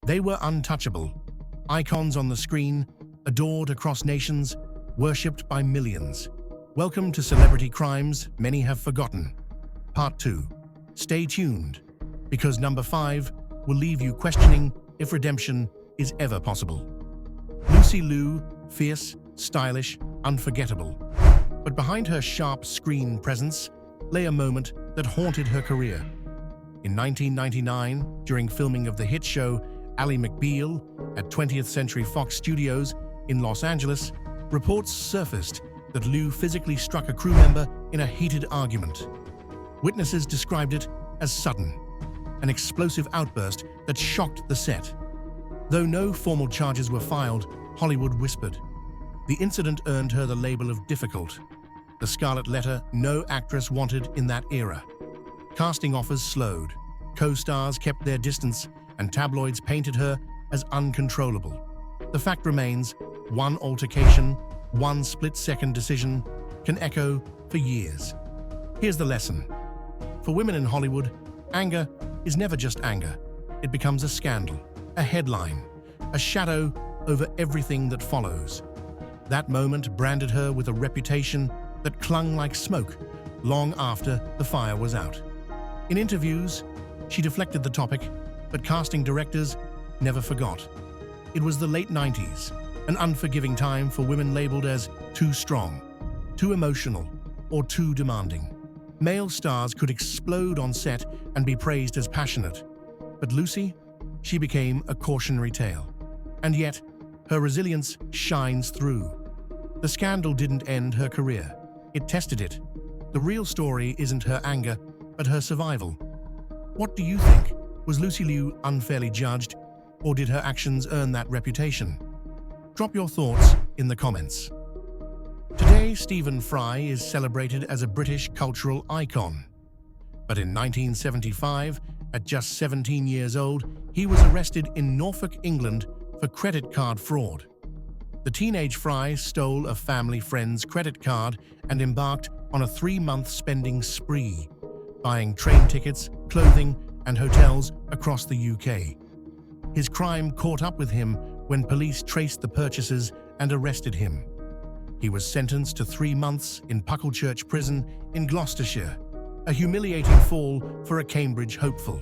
They were untouchable, icons on the screen, adored across nations, worshipped by millions. Welcome to Celebrity Crimes Many Have Forgotten. Part 2. Stay tuned, because number 5 will leave you questioning if redemption is ever possible. Lucy Liu, fierce, stylish, unforgettable. But behind her sharp screen presence lay a moment that haunted her career. In 1999, during filming of the hit show Ally McBeal at 20th Century Fox Studios in Los Angeles, reports surfaced that Liu physically struck a crew member in a heated argument. Witnesses described it as sudden, an explosive outburst that shocked the set. Though no formal charges were filed, Hollywood whispered. The incident earned her the label of difficult, the scarlet letter no actress wanted in that era. Casting offers slowed, co-stars kept their distance, and tabloids painted her as uncontrollable. The fact remains, one altercation, one split-second decision can echo for years. Here's the lesson. For women in Hollywood, anger is never just anger. It becomes a scandal, a headline, a shadow over everything that follows. That moment branded her with a reputation that clung like smoke long after the fire was out. In interviews, she deflected the topic, but casting directors never forgot. It was the late 90s, an unforgiving time for women labeled as too strong, too emotional, or too demanding. Male stars could explode on set and be praised as passionate. But Lucy, she became a cautionary tale. And yet, her resilience shines through. The scandal didn't end her career. It tested it. The real story isn't her anger, but her survival. What do you think? Was Lucy Liu unfairly judged, or did her actions earn that reputation? Drop your thoughts in the comments. Today, Stephen Fry is celebrated as a British cultural icon. But in 1975, at just 17 years old, he was arrested in Norfolk, England for credit card fraud. The teenage Fry stole a family friend's credit card and embarked on a 3-month spending spree, buying train tickets, clothing, and hotels across the UK. His crime caught up with him when police traced the purchases and arrested him. He was sentenced to 3 months in Pucklechurch Prison in Gloucestershire, a humiliating fall for a Cambridge hopeful.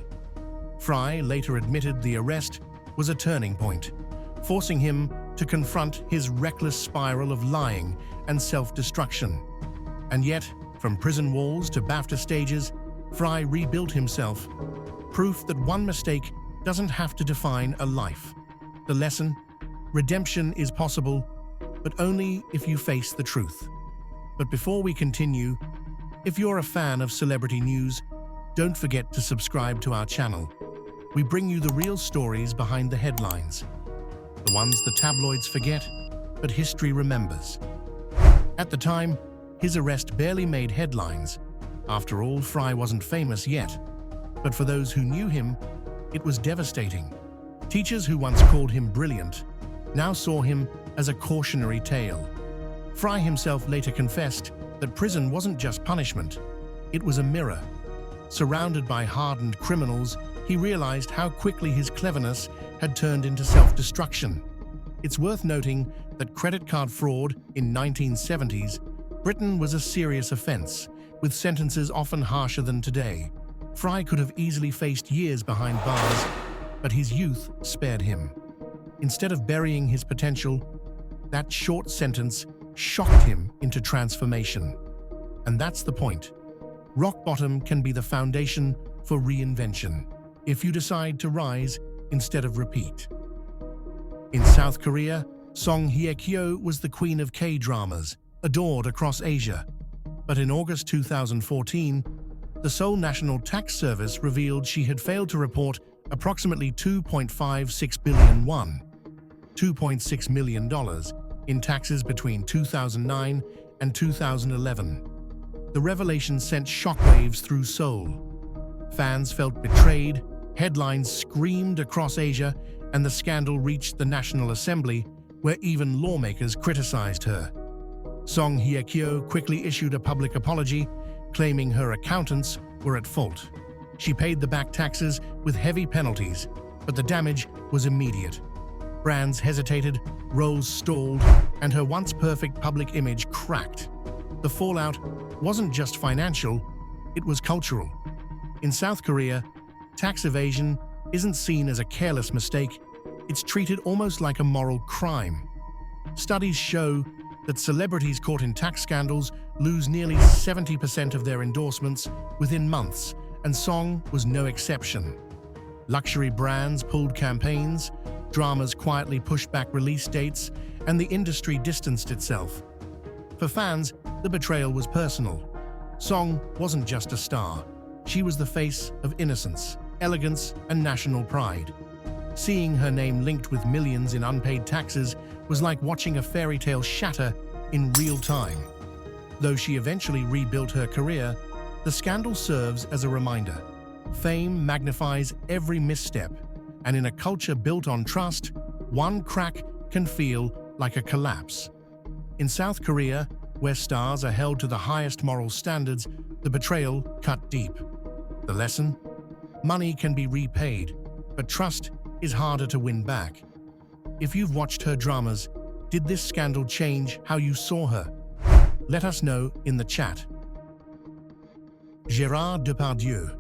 Fry later admitted the arrest was a turning point, forcing him to confront his reckless spiral of lying and self-destruction. And yet, from prison walls to BAFTA stages, Fry rebuilt himself, proof that one mistake doesn't have to define a life. The lesson? Redemption is possible, but only if you face the truth. But before we continue, if you're a fan of celebrity news, don't forget to subscribe to our channel. We bring you the real stories behind the headlines, the ones the tabloids forget, but history remembers. At the time, his arrest barely made headlines. After all, Fry wasn't famous yet. But for those who knew him, it was devastating. Teachers who once called him brilliant now saw him as a cautionary tale. Fry himself later confessed that prison wasn't just punishment, it was a mirror. Surrounded by hardened criminals, he realized how quickly his cleverness had turned into self-destruction. It's worth noting that credit card fraud in 1970s, Britain was a serious offense, with sentences often harsher than today. Fry could have easily faced years behind bars, but his youth spared him. Instead of burying his potential, that short sentence shocked him into transformation. And that's the point. Rock bottom can be the foundation for reinvention, if you decide to rise instead of repeat. In South Korea, Song Hye-Kyo was the queen of K-dramas, adored across Asia. But in August 2014, the Seoul National Tax Service revealed she had failed to report approximately 2.56 billion won, $2.6 million, in taxes between 2009 and 2011. The revelation sent shockwaves through Seoul. Fans felt betrayed, headlines screamed across Asia, and the scandal reached the National Assembly, where even lawmakers criticized her. Song Hye-Kyo quickly issued a public apology, claiming her accountants were at fault. She paid the back taxes with heavy penalties, But the damage was immediate. Brands hesitated, roles stalled, and her once perfect public image cracked. The fallout wasn't just financial, it was cultural. In South Korea, tax evasion isn't seen as a careless mistake, it's treated almost like a moral crime. Studies show that celebrities caught in tax scandals lose nearly 70% of their endorsements within months, and Song was no exception. Luxury brands pulled campaigns, dramas quietly pushed back release dates, and the industry distanced itself. For fans, the betrayal was personal. Song wasn't just a star. She was the face of innocence, elegance, and national pride. Seeing her name linked with millions in unpaid taxes was like watching a fairy tale shatter in real time. Though she eventually rebuilt her career, the scandal serves as a reminder. Fame magnifies every misstep, and in a culture built on trust, one crack can feel like a collapse. In South Korea, where stars are held to the highest moral standards, the betrayal cut deep. The lesson? Money can be repaid, but trust is harder to win back. If you've watched her dramas, did this scandal change how you saw her? Let us know in the chat. Gérard Depardieu.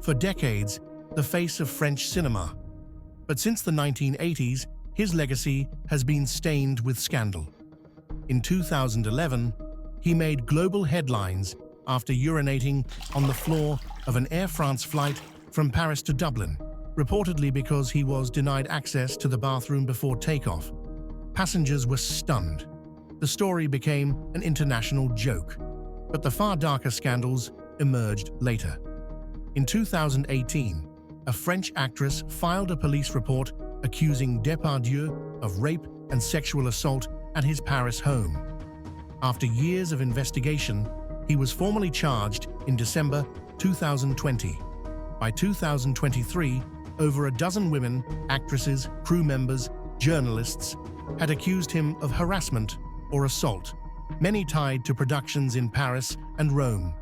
For decades, the face of French cinema. But since the 1980s, his legacy has been stained with scandal. In 2011, he made global headlines after urinating on the floor of an Air France flight from Paris to Dublin, reportedly because he was denied access to the bathroom before takeoff. Passengers were stunned. The story became an international joke, but the far darker scandals emerged later. In 2018, a French actress filed a police report accusing Depardieu of rape and sexual assault at his Paris home. After years of investigation, he was formally charged in December 2020. By 2023, over a dozen women, actresses, crew members, journalists, had accused him of harassment or assault, many tied to productions in Paris and Rome.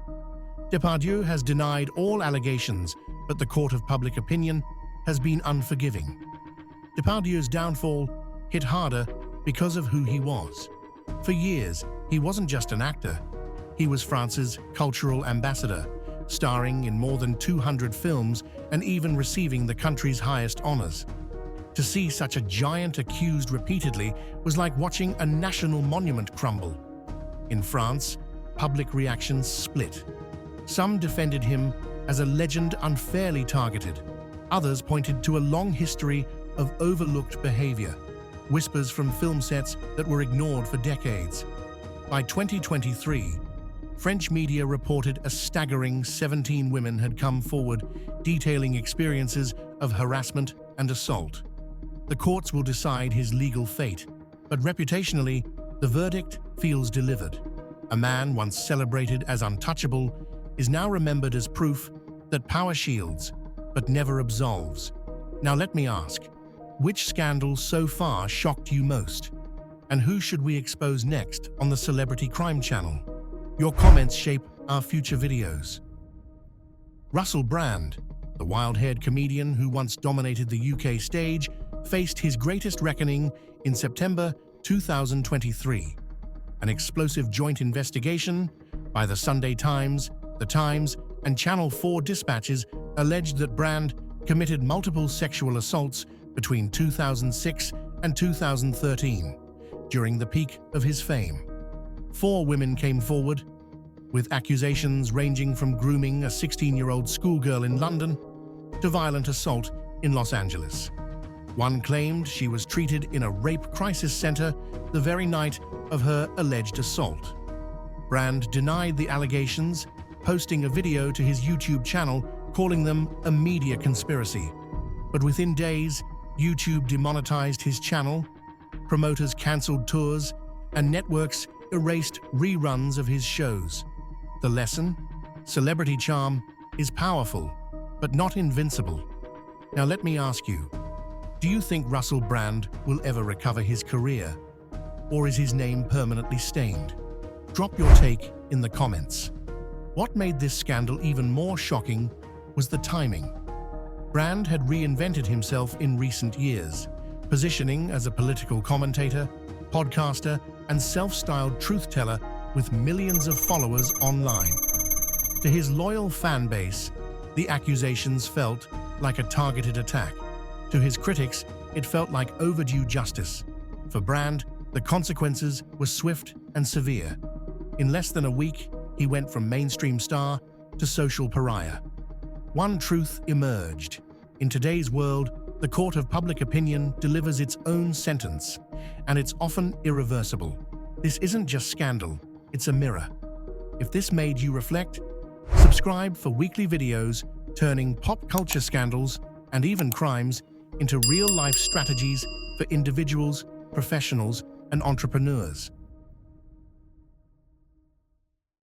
Depardieu has denied all allegations, but the court of public opinion has been unforgiving. Depardieu's downfall hit harder because of who he was. For years, he wasn't just an actor. He was France's cultural ambassador, starring in more than 200 films and even receiving the country's highest honors. To see such a giant accused repeatedly was like watching a national monument crumble. In France, public reactions split. Some defended him as a legend unfairly targeted. Others pointed to a long history of overlooked behavior, whispers from film sets that were ignored for decades. By 2023, French media reported a staggering 17 women had come forward detailing experiences of harassment and assault. The courts will decide his legal fate, but reputationally, the verdict feels delivered. A man once celebrated as untouchable is now remembered as proof that power shields, but never absolves. Now let me ask, which scandal so far shocked you most? And who should we expose next on the Celebrity Crime Channel? Your comments shape our future videos. Russell Brand, the wild-haired comedian who once dominated the UK stage, faced his greatest reckoning in September 2023. An explosive joint investigation by the Sunday Times, The Times, and Channel 4 dispatches alleged that Brand committed multiple sexual assaults between 2006 and 2013, during the peak of his fame. 4 women came forward, with accusations ranging from grooming a 16-year-old schoolgirl in London to violent assault in Los Angeles. One claimed she was treated in a rape crisis center the very night of her alleged assault. Brand denied the allegations, posting a video to his YouTube channel calling them a media conspiracy. But within days, YouTube demonetized his channel, promoters canceled tours, and networks erased reruns of his shows. The lesson? Celebrity charm is powerful, but not invincible. Now let me ask you, do you think Russell Brand will ever recover his career? Or is his name permanently stained? Drop your take in the comments. What made this scandal even more shocking was the timing. Brand had reinvented himself in recent years, positioning as a political commentator, podcaster, and self-styled truth-teller with millions of followers online. To his loyal fan base, the accusations felt like a targeted attack. To his critics, it felt like overdue justice. For Brand, the consequences were swift and severe. In less than a week, he went from mainstream star to social pariah. One truth emerged. In today's world, the court of public opinion delivers its own sentence, and it's often irreversible. This isn't just scandal, it's a mirror. If this made you reflect, subscribe for weekly videos turning pop culture scandals and even crimes into real-life strategies for individuals, professionals, and entrepreneurs.